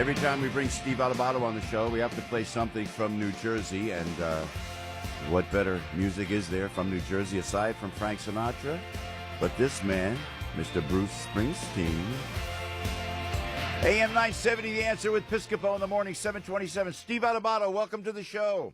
Every time we bring Steve Adubato on the show, we have to play something from New Jersey, and what better music is there from New Jersey aside from Frank Sinatra? But this man, Mr. Bruce Springsteen. AM970, The Answer with Piscopo in the morning, 727. Steve Adubato, welcome to the show.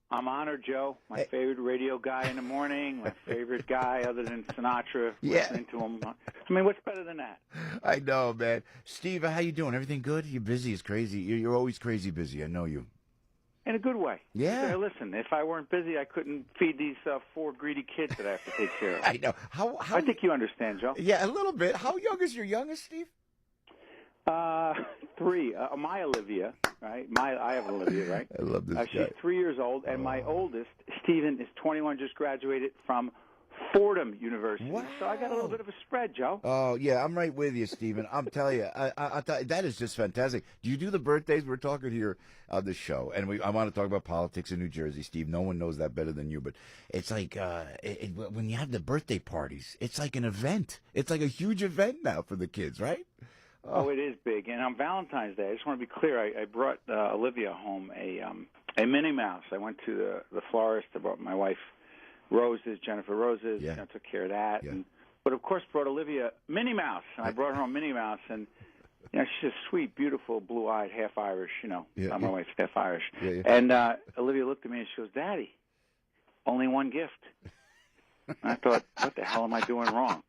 I'm honored, Joe. My favorite radio guy in the morning, my favorite guy other than Sinatra, listening to him. I mean, what's better than that? I know, man. Steve, how you doing? Everything good? You're busy as crazy. You're always crazy busy. I know you. In a good way. Yeah. Listen, if I weren't busy, I couldn't feed these 4 greedy kids that I have to take care of. I know. How I think you understand, Joe. Yeah, a little bit. How young is your youngest, Steve? 3. My Olivia, right? I have Olivia, right? I love this guy. She's 3 years old, and my oldest, Stephen, is 21, just graduated from Fordham University. Wow. So I got a little bit of a spread, Joe. Oh, yeah, I'm right with you, Stephen. I'm telling you, I that is just fantastic. Do you do the birthdays? We're talking here on the show, and I want to talk about politics in New Jersey, Steve. No one knows that better than you, but it's like when you have the birthday parties, it's like an event. It's like a huge event now for the kids, right? Oh, it is big. And on Valentine's Day, I just want to be clear, I brought Olivia home a Minnie Mouse. I went to the florist. I brought my wife roses, Jennifer roses. Yeah. Took care of that. Yeah. But, of course, brought Olivia Minnie Mouse. And I brought her home Minnie Mouse. And, she's a sweet, beautiful, blue-eyed, half-Irish, Yeah, my wife's half-Irish. Yeah. And Olivia looked at me and she goes, Daddy, only one gift. And I thought, what the hell am I doing wrong?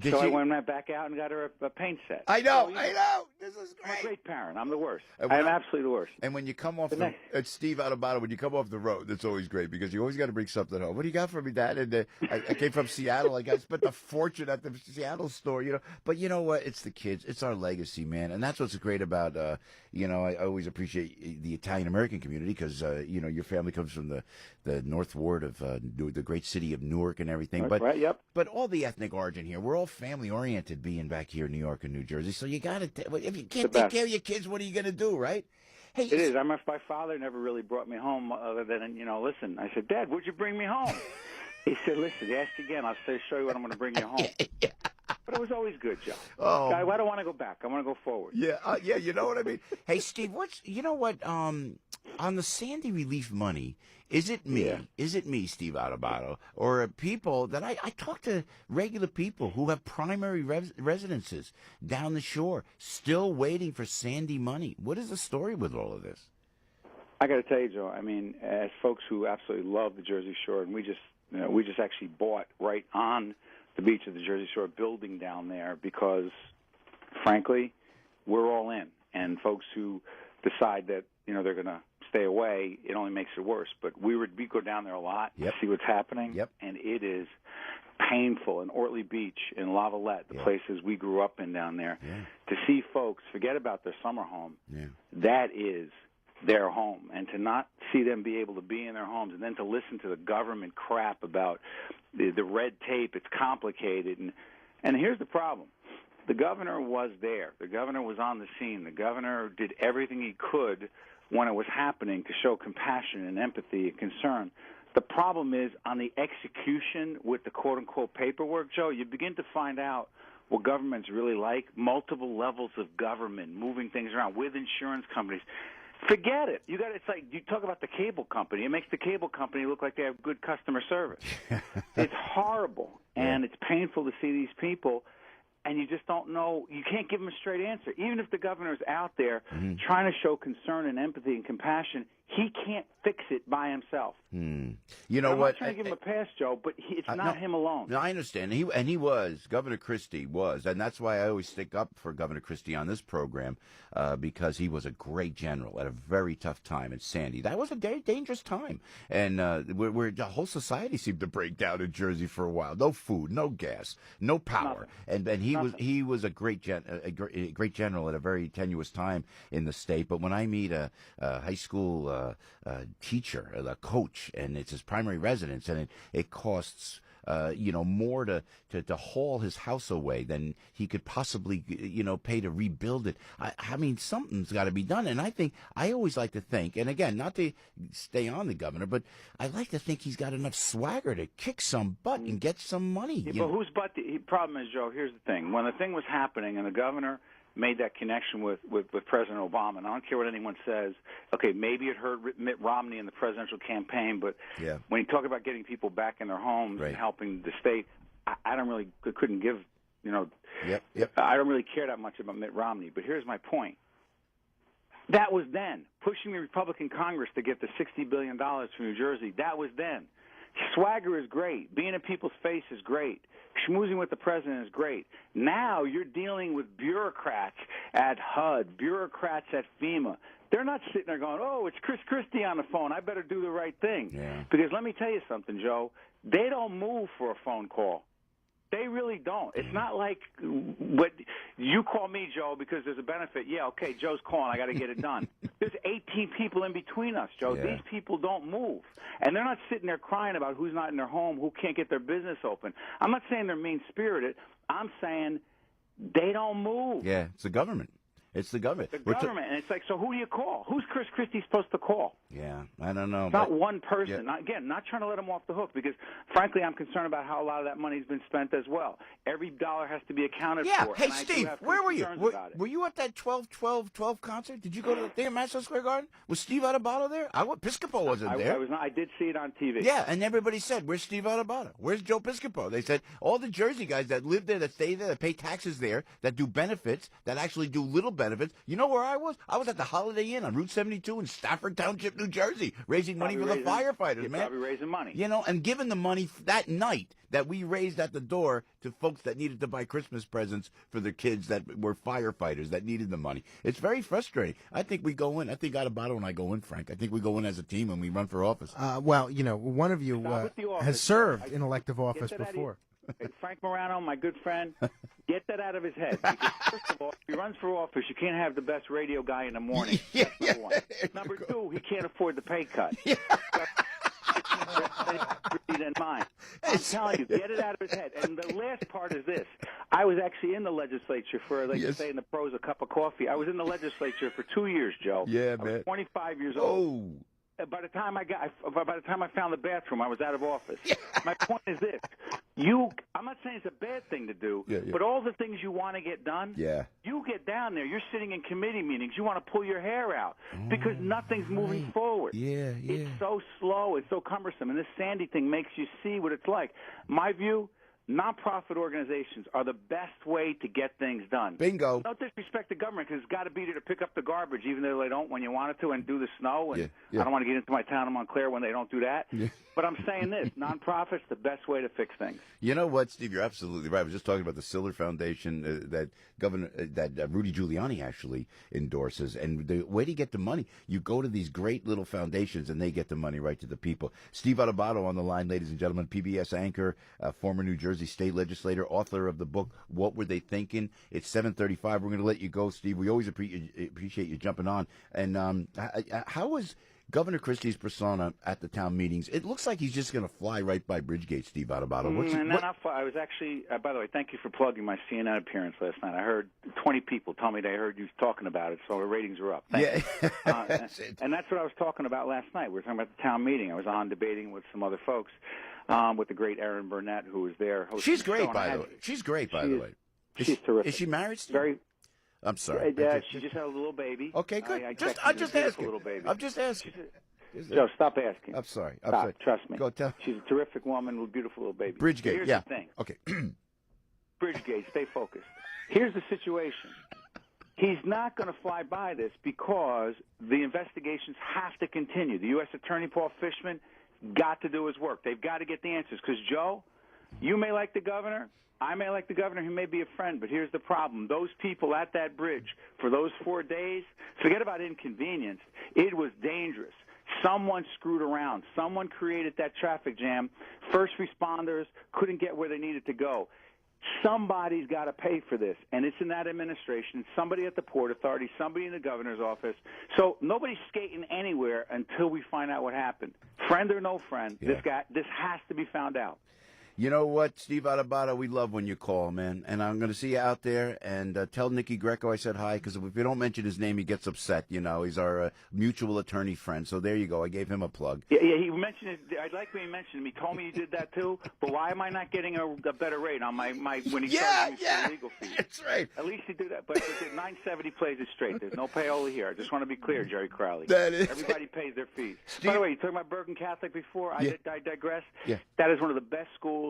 I went back out and got her a paint set. I know. This is great. I'm a great parent. I'm the worst. I'm absolutely the worst. And when you come off Steve Adubato, when you come off the road, that's always great because you always got to bring something home. What do you got for me, Dad? And I came from Seattle. I spent a fortune at the Seattle store, But you know what? It's the kids. It's our legacy, man. And that's what's great about, I always appreciate the Italian-American community because, your family comes from the North Ward of the great city of Newark and everything. Right, yep. But all the ethnic origin here, we're all family-oriented being back here in New York and New Jersey. So you got to, if you can't take care of your kids, what are you going to do, right? Hey, it is. My father never really brought me home other than, listen. I said, Dad, what'd you bring me home? He said, listen, ask again. I'll show you what I'm going to bring you home. Yeah. But it was always good, Joe. Oh. I don't want to go back. I want to go forward. Yeah, you know what I mean? Hey, Steve, on the Sandy relief money, is it me? Yeah. Is it me, Steve Adubato, or people that I talk to regular people who have primary residences down the shore still waiting for Sandy money? What is the story with all of this? I got to tell you, Joe, I mean, as folks who absolutely love the Jersey Shore, and we just actually bought right on the beach of the Jersey Shore building down there because, frankly, we're all in. And folks who decide that, they're going to stay away, it only makes it worse. But we go down there a lot to see what's happening, and it is painful. In Ortley Beach, in Lavalette, the places we grew up in down there, to see folks forget about their summer home, that is their home. And to not see them be able to be in their homes and then to listen to the government crap about the red tape, it's complicated. And here's the problem. The governor was there. The governor was on the scene. The governor did everything he could when it was happening to show compassion and empathy and concern. The problem is on the execution with the quote-unquote paperwork, Joe, you begin to find out what government's really like, multiple levels of government, moving things around with insurance companies. Forget it. It's like you talk about the cable company. It makes the cable company look like they have good customer service. It's horrible, and it's painful to see these people, and you just don't know. You can't give them a straight answer. Even if the governor's out there trying to show concern and empathy and compassion, he can't fix it by himself. You know I'm what? not trying to give him a pass, Joe, but it's not him alone. No, I understand. He was. Governor Christie was. And that's why I always stick up for Governor Christie on this program, because he was a great general at a very tough time in Sandy. That was a dangerous time. And where the whole society seemed to break down in Jersey for a while. No food, no gas, no power. And he was a great general at a very tenuous time in the state. But when I meet a high school teacher, a coach, and it's his primary residence, and it costs more to haul his house away than he could possibly pay to rebuild it. I mean, something's got to be done, and I always like to think, and again, not to stay on the governor, but I like to think he's got enough swagger to kick some butt and get some money. Yeah, but whose butt? The problem is, Joe, here's the thing: when the thing was happening, and the governor made that connection with President Obama. And I don't care what anyone says. Okay, maybe it hurt Mitt Romney in the presidential campaign, but when you talk about getting people back in their homes and helping the state, I couldn't give, I don't really care that much about Mitt Romney. But here's my point. That was then. Pushing the Republican Congress to get the $60 billion from New Jersey, that was then. Swagger is great. Being in people's face is great. Schmoozing with the president is great. Now you're dealing with bureaucrats at HUD, bureaucrats at FEMA. They're not sitting there going, oh, it's Chris Christie on the phone. I better do the right thing. Yeah. Because let me tell you something, Joe. They don't move for a phone call. They really don't. It's not like what you call me, Joe, because there's a benefit. Yeah, okay, Joe's calling. I got to get it done. There's 18 people in between us, Joe. Yeah. These people don't move. And they're not sitting there crying about who's not in their home, who can't get their business open. I'm not saying they're mean-spirited. I'm saying they don't move. Yeah, it's the government. It's the government. The government. And it's like, so who do you call? Who's Chris Christie supposed to call? Yeah, I don't know. It's not one person. Yeah. Not trying to let him off the hook because, frankly, I'm concerned about how a lot of that money's been spent as well. Every dollar has to be accounted for. Yeah. Hey, Steve, where were you? Were you at that 12-12-12 concert? Did you go to the Madison Square Garden? Was Steve Adubato there? Piscopo wasn't there. I was not. I did see it on TV. Yeah, and everybody said, where's Steve Adubato? Where's Joe Piscopo? They said, all the Jersey guys that live there, that stay there, that pay taxes there, that do benefits, that actually do little benefits. You know where I was? I was at the Holiday Inn on Route 72 in Stafford Township, New Jersey, raising money for the firefighters, man. Probably raising money. You know, and giving the money that night that we raised at the door to folks that needed to buy Christmas presents for their kids that were firefighters that needed the money. It's very frustrating. I think we go in. I think Adubato and I go in, Frank. I think we go in as a team and we run for office. Well, one of you has served in elective office before. Frank Morano, my good friend, get that out of his head. Because first of all, if he runs for office, you can't have the best radio guy in the morning. That's number one. Number two, he can't afford the pay cut. Yeah. Than mine. I'm telling you, get it out of his head. And the last part is this. I was actually in the legislature for, like you say in the pros, a cup of coffee. I was in the legislature for 2 years, Joe. Yeah, I man. was 25 years old. By the time I found the bathroom, I was out of office. Yeah. My point is this: I'm not saying it's a bad thing to do, but all the things you want to get done, you get down there. You're sitting in committee meetings. You want to pull your hair out because nothing's moving forward. It's so slow. It's so cumbersome, and this Sandy thing makes you see what it's like. My view. Nonprofit organizations are the best way to get things done. Bingo. No disrespect to government because it's got to be there to pick up the garbage, even though they don't when you want it to, and do the snow. And I don't want to get into my town of Montclair when they don't do that. Yeah. But I'm saying this: nonprofits, the best way to fix things. You know what, Steve? You're absolutely right. I was just talking about the Siller Foundation that Rudy Giuliani actually endorses, and the way to get the money, you go to these great little foundations, and they get the money right to the people. Steve Adubato on the line, ladies and gentlemen, PBS anchor, former New Jersey state legislator, author of the book, What Were They Thinking? It's 7:35. We're going to let you go, Steve. We always appreciate you jumping on. And how was Governor Christie's persona at the town meetings? It looks like he's just going to fly right by Bridgegate, Steve Adubato. I was actually, by the way, thank you for plugging my CNN appearance last night. I heard 20 people tell me they heard you talking about it, so the ratings are up. Thank you. And that's what I was talking about last night. We were talking about the town meeting. I was on debating with some other folks. With the great Erin Burnett, who was there. She's great, by the way. She's great, by the way. She's terrific. Is she married, Steve? Very. I'm sorry. She just had a little baby. Okay, good. I'm just asking. I'm just asking. Joe, stop asking. I'm sorry. Stop. Trust me. Go tell. She's a terrific woman with a beautiful little baby. Bridgegate, Here's the thing. Okay. Bridgegate, stay focused. Here's the situation. He's not going to fly by this because the investigations have to continue. The U.S. Attorney, Paul Fishman, got to do his work. They've got to get the answers. Because, Joe, you may like the governor. I may like the governor. He may be a friend. But here's the problem. Those people at that bridge for those 4 days, forget about inconvenience. It was dangerous. Someone screwed around. Someone created that traffic jam. First responders couldn't get where they needed to go. Somebody's got to pay for this, and it's in that administration, somebody at the Port Authority, somebody in the governor's office. So nobody's skating anywhere until we find out what happened. Friend or no friend, this has to be found out. You know what, Steve Adubato, we love when you call, man. And I'm going to see you out there, and tell Nicky Greco I said hi, because if you don't mention his name, he gets upset. You know, he's our mutual attorney friend. So there you go. I gave him a plug. Yeah, he mentioned it. I like when he mentioned him. He told me he did that too. But why am I not getting a better rate on my when he started using legal fees? That's right. At least he did that. But 970 plays it straight. There's no payola here. I just want to be clear, Jerry Crowley. That is. Everybody pays their fees. Steve, by the way, you talking about Bergen Catholic before? Yeah. I digress. Yeah. That is one of the best schools.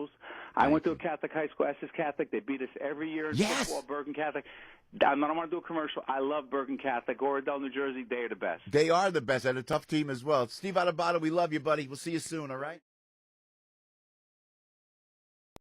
I went to a Catholic high school, Essex Catholic. They beat us every year in football, Bergen Catholic. I don't want to do a commercial. I love Bergen Catholic. Oradell, New Jersey, they are the best. They are the best, and a tough team as well. Steve Adubato, we love you, buddy. We'll see you soon, all right?